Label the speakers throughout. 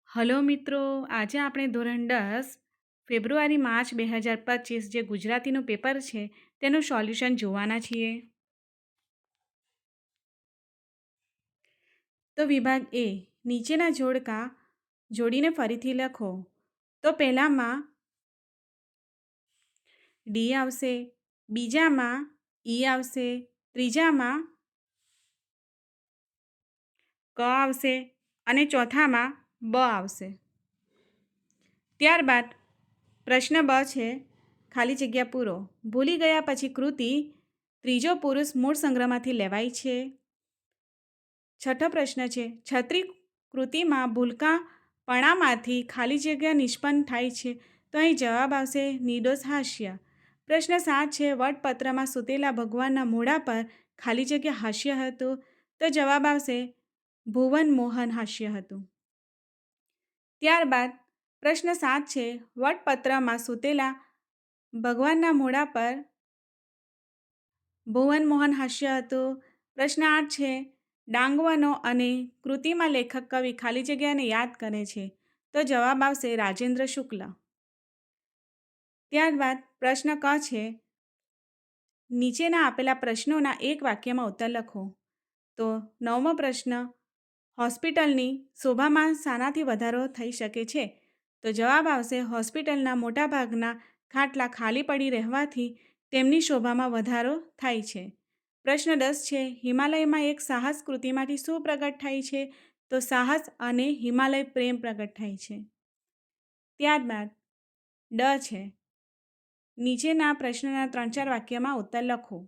Speaker 1: Hello મિત્રો, આજે આપણે ધોરણ 10 ફેબ્રુઆરી માર્ચ 2025 જે ગુજરાતીનું પેપર છે તેનું સોલ્યુશન જોવાના છીએ. તો વિભાગ એ નીચેના જોડકા જોડીને ફરીથી લખો. તો પહેલામાં ડી આવશે, બીજામાં ઈ આવશે, ત્રીજામાં ક આવશે અને ચોથામાં બ આવશે. ત્યારબાદ પ્રશ્ન બ છે, ખાલી જગ્યા પૂરો. ભૂલી ગયા પછી કૃતિ ત્રીજો પુરુષ મૂળ સંગ્રહમાંથી લેવાય છે. છઠ્ઠો પ્રશ્ન છે, છત્રી કૃતિમાં ભૂલકાપણામાંથી ખાલી જગ્યા નિષ્પન્ન થાય છે. તો અહીં જવાબ આવશે નિર્દોષ હાસ્ય. પ્રશ્ન 7 છે, વટપત્રમાં સૂતેલા ભગવાનના મોઢા પર ખાલી જગ્યા હાસ્ય હતું. તો જવાબ આવશે ભુવન મોહન હાસ્ય હતું. ત્યારબાદ પ્રશ્ન 7 છે, વટપત્રમાં સૂતેલા ભગવાનના મોઢા પર ભુવન મોહન હાસ્ય હતું. પ્રશ્ન 8 છે, ડાંગવનો અને કૃતિમાં લેખક કવિ ખાલી જગ્યાને યાદ કરે છે. તો જવાબ આવશે રાજેન્દ્ર શુક્લ. ત્યારબાદ પ્રશ્ન ક છે, નીચેના આપેલા પ્રશ્નોના એક વાક્યમાં ઉત્તર લખો. તો 9મો પ્રશ્ન, હોસ્પિટલની શોભામાં શાનાથી વધારો થઈ શકે છે? તો જવાબ આવશે હોસ્પિટલના મોટાભાગના ખાટલા ખાલી પડી રહેવાથી તેમની શોભામાં વધારો થાય છે. પ્રશ્ન 10 છે, હિમાલયમાં એક સાહસ કૃતિમાંથી શું પ્રગટ થાય છે? તો સાહસ અને હિમાલય પ્રેમ પ્રગટ થાય છે. ત્યારબાદ ડ છે, નીચેના પ્રશ્નના 3-4 વાક્યમાં ઉત્તર લખો.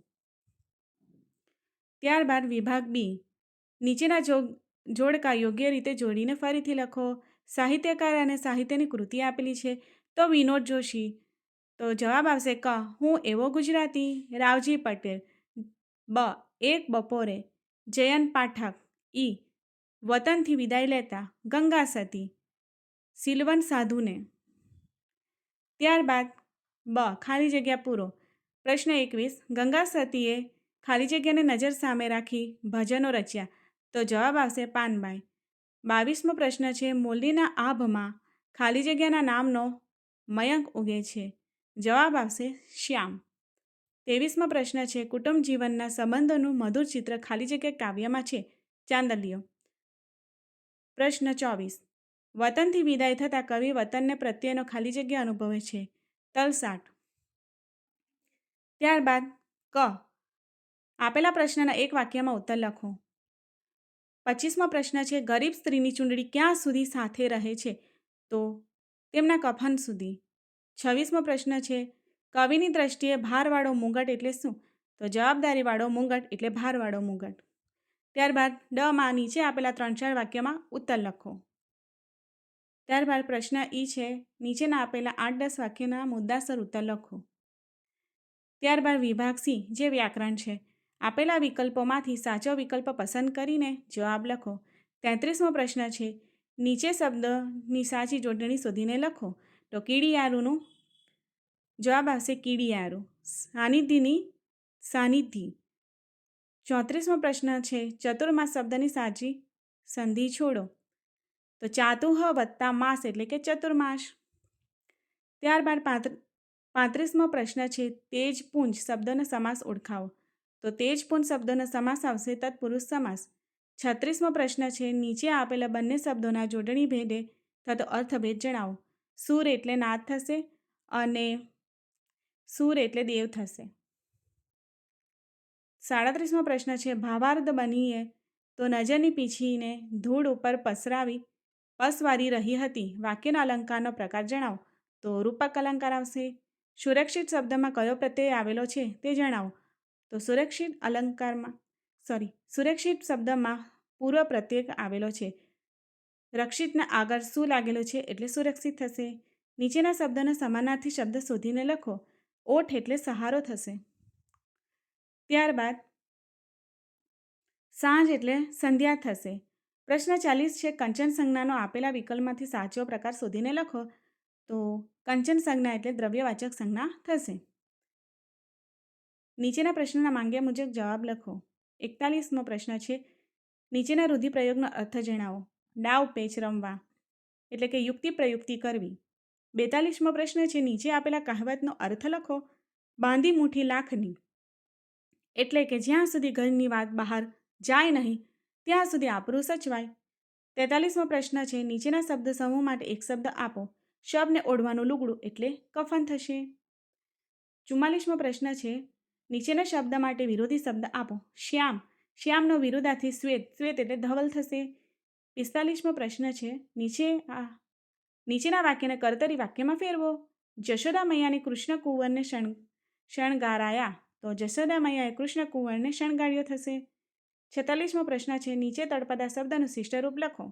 Speaker 1: ત્યારબાદ વિભાગ બી, નીચેના જોડકા યોગ્ય રીતે જોડીને ફરીથી લખો. સાહિત્યકાર અને સાહિત્યની કૃતિ આપેલી છે. તો વિનોદ જોશી. તો જવાબ આવશે ક, હું એવો ગુજરાતી. રાવજી પટેલ. બ, એક બપોરે. જયંત પાઠક. ઈ, વતનથી વિદાય લેતા. ગંગા સતી. સિલવંત સાધુને. ત્યારબાદ બ, ખાલી જગ્યા પૂરો. પ્રશ્ન 21, ગંગા સતીએ ખાલી જગ્યાને નજર સામે રાખી ભજનો રચ્યા. તો જવાબ આવશે પાનબાઈ. 22મો પ્રશ્ન છે, મોરલીના આભમાં ખાલી જગ્યાના નામનો મયંક ઉગે છે. જવાબ આવશે શ્યામ. 23મો પ્રશ્ન છે, કુટુંબ જીવનના સંબંધોનું મધુર ચિત્ર ખાલી જગ્યા કાવ્યમાં છે. ચાંદલિયો. પ્રશ્ન 24, વતનથી વિદાય થતાં કવિ વતનને પ્રત્યેનો ખાલી જગ્યા અનુભવે છે. તલસાટ. ત્યારબાદ ક, આપેલા પ્રશ્નના એક વાક્યમાં ઉત્તર લખો. 25મો પ્રશ્ન છે, ગરીબ સ્ત્રીની ચૂંદડી ક્યાં સુધી સાથે રહે છે? તો તેમના કફન સુધી. 26મો પ્રશ્ન છે, કવિની દ્રષ્ટિએ ભારવાળો મુગટ એટલે શું? તો જવાબદારીવાળો મુગટ એટલે ભારવાળો મુગટ. ત્યારબાદ ડમાં નીચે આપેલા 3-4 વાક્યમાં ઉત્તર લખો. ત્યારબાદ પ્રશ્ન ઈ છે, નીચેના આપેલા 8-10 વાક્યના મુદ્દાસર ઉત્તર લખો. ત્યારબાદ વિભાગ સી, જે વ્યાકરણ છે, આપેલા વિકલ્પોમાંથી સાચો વિકલ્પ પસંદ કરીને જવાબ લખો. 33મો પ્રશ્ન છે, નીચે શબ્દની સાચી જોડણી શોધીને લખો. તો કીડિયારુનું જવાબ આવશે કીડિયારું. સાનિધ્યની સાનિધ્ય. 34મો પ્રશ્ન છે, ચતુર્માસ શબ્દની સાચી સંધિ છોડો. તો ચાતુહ વત્તા માસ એટલે કે ચતુર્માસ. ત્યારબાદ 35મો પ્રશ્ન છે, તેજપુંજ શબ્દનો સમાસ ઓળખાવો. તો તેજપુંજ શબ્દનો સમાસ આવશે તત્પુરુષ સમાસ. 36મો પ્રશ્ન છે, નીચે આપેલા બંને શબ્દોના જોડણી ભેદે થતો અર્થભેદ જણાવો. સૂર એટલે નાદ થશે અને સૂર એટલે દેવ થશે. 37મો પ્રશ્ન છે, ભાવાર્થ બનીએ તો નજરની પીછીને ધૂળ ઉપર પસવારી રહી હતી. વાક્યના અલંકારનો પ્રકાર જણાવો. તો રૂપક અલંકાર આવશે. સુરક્ષિત શબ્દમાં કયો પ્રત્યય આવેલો છે તે જણાવો. તો સુરક્ષિત શબ્દમાં પૂર્વ પ્રત્યય આવેલો છે. રક્ષિતના આગળ શું લાગેલો છે એટલે સુરક્ષિત થશે. નીચેના શબ્દનો સમાનાર્થી શબ્દ શોધીને લખો. ઓઠ એટલે સહારો થશે. ત્યારબાદ સાંજ એટલે સંધ્યા થશે. પ્રશ્ન 40 છે, કંચન સંજ્ઞાનો આપેલા વિકલ્પમાંથી સાચો પ્રકાર શોધીને લખો. તો કંચન સંજ્ઞા એટલે દ્રવ્યવાચક સંજ્ઞા થશે. નીચેના પ્રશ્નના માંગ્યા મુજબ જવાબ લખો. 41મો પ્રશ્ન છે, નીચેના રૂઢિપ્રયોગનો અર્થ જણાવો. ડાવ પેચ રમવા. એટલે કે યુક્તિ પ્રયુક્તિ કરવી. 42મો પ્રશ્ન છે નીચે આપેલા કહેવતનો અર્થ લખો. બાંધી મુઠ્ઠી લાખની, એટલે કે જ્યાં સુધી ઘરની વાત બહાર જાય નહીં ત્યાં સુધી આપણું સચવાય. 43મો પ્રશ્ન છે નીચેના શબ્દ સમૂહ માટે એક શબ્દ આપો. શબને ઓઢવાનું લુગડું એટલે કફન થશે. 44મો પ્રશ્ન છે નીચેના શબ્દ માટે વિરોધી શબ્દ આપો. શ્યામ, શ્યામનો વિરોધાર્થી શ્વેત, શ્વેત એટલે ધવલ થશે. 45મો પ્રશ્ન છે નીચેના વાક્યને કર્તરી વાક્યમાં ફેરવો. જશોદા મૈયાને કૃષ્ણ કુંવરને શણગારાયા, તો જશોદા મૈયાએ કૃષ્ણ કુંવરને શણગાર્યો થશે. 46મો પ્રશ્ન છે નીચે તળપદા શબ્દનું શિષ્ટ રૂપ લખો.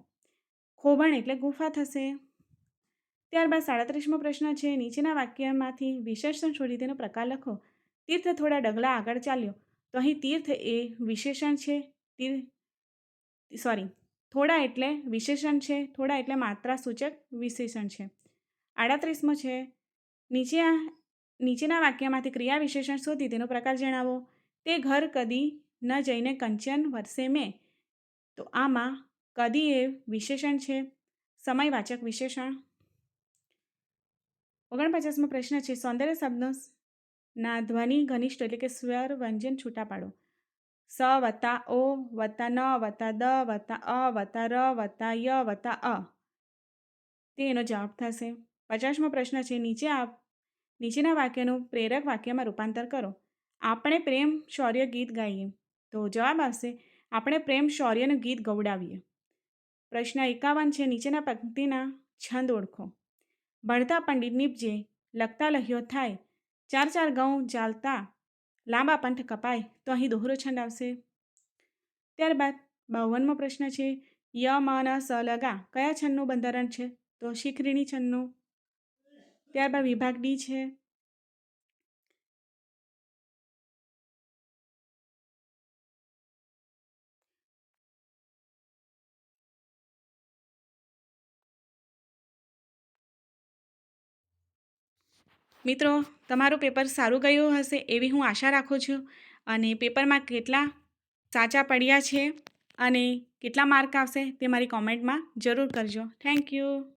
Speaker 1: ખોભણ એટલે ગુફા થશે. ત્યારબાદ 37મો પ્રશ્ન છે નીચેના વાક્યમાંથી વિશેષણ છોડી તેનો પ્રકાર લખો. તીર્થ થોડા ડગલા આગળ ચાલ્યો, તો અહીં તીર્થ એ વિશેષણ છે. થોડા એટલે વિશેષણ છે, થોડા એટલે માત્રા સૂચક વિશેષણ છે. 38મો છે નીચેના વાક્યમાંથી ક્રિયા વિશેષણ શોધી તેનો પ્રકાર જણાવો. તે ઘર કદી ન જઈને કંચન વરસે મેં, તો આમાં કદી એ વિશેષણ છે, સમયવાચક વિશેષણ. 49મો પ્રશ્ન છે સૌંદર્ય શબ્દના ધ્વનિ ઘનિષ્ઠ એટલે કે સ્વર વ્યંજન છૂટા પાડો. સ વત્તા ઓ વત્તા ન વત્તા દ વત્તા અ વત્તા ર વત્તા ય વત્તા અ, તે એનો જવાબ થશે. 50મો પ્રશ્ન છે નીચેના વાક્યનું પ્રેરક વાક્યમાં રૂપાંતર કરો. આપણે પ્રેમ શૌર્ય ગીત ગાઈએ, તો જવાબ આવશે આપણે પ્રેમ શૌર્યનું ગીત ગવડાવીએ. પ્રશ્ન 51 છે નીચેના પંક્તિના છંદ ઓળખો. ભણતા પંડિત નીપજે, લખતા લહ્યો થાય, 4 ઘઉં ચાલતા લાંબા પંથ કપાય, તો અહીં દોહરો છંદ આવશે. ત્યારબાદ 52મો પ્રશ્ન છે ય મ ન સ લગા કયા છંદનું બંધારણ છે, તો શિખરીણી છંદનું. ત્યારબાદ વિભાગ ડી છે. મિત્રો, તમારું પેપર સારું ગયું હશે એવી હું આશા રાખું છું. અને પેપરમાં કેટલા સાચા પડ્યા છે અને કેટલા માર્ક આવશે તે મારી કોમેન્ટમાં જરૂર કરજો. Thank you.